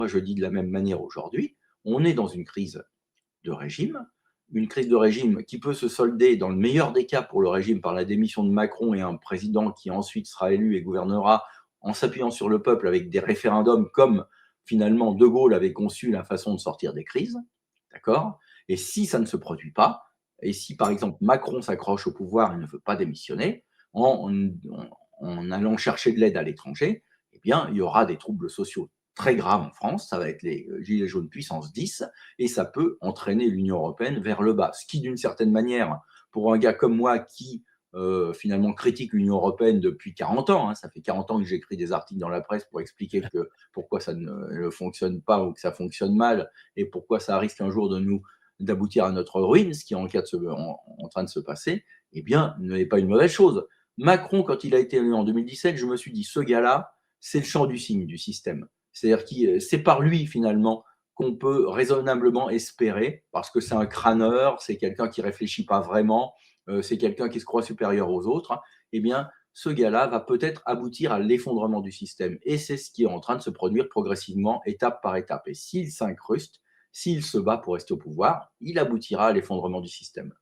Moi, je dis de la même manière aujourd'hui, on est dans une crise de régime qui peut se solder, dans le meilleur des cas pour le régime, par la démission de Macron et un président qui ensuite sera élu et gouvernera en s'appuyant sur le peuple avec des référendums comme finalement De Gaulle avait conçu la façon de sortir des crises, d'accord? Et si ça ne se produit pas, et si par exemple Macron s'accroche au pouvoir et ne veut pas démissionner, en allant chercher de l'aide à l'étranger, eh bien, il y aura des troubles sociaux très graves en France, ça va être les gilets jaunes puissance 10, et ça peut entraîner l'Union européenne vers le bas. Ce qui, d'une certaine manière, pour un gars comme moi qui finalement critique l'Union européenne depuis 40 ans, hein, ça fait 40 ans que j'écris des articles dans la presse pour expliquer pourquoi ça ne fonctionne pas ou que ça fonctionne mal et pourquoi ça risque un jour d'aboutir à notre ruine, ce qui est en train de se passer, eh bien, n'est pas une mauvaise chose. Macron, quand il a été élu en 2017, je me suis dit, ce gars-là, c'est le champ du signe du système. C'est-à-dire que c'est par lui, finalement, qu'on peut raisonnablement espérer, parce que c'est un crâneur, c'est quelqu'un qui réfléchit pas vraiment, c'est quelqu'un qui se croit supérieur aux autres, eh bien, ce gars-là va peut-être aboutir à l'effondrement du système. Et c'est ce qui est en train de se produire progressivement, étape par étape. Et s'il s'incruste, s'il se bat pour rester au pouvoir, il aboutira à l'effondrement du système.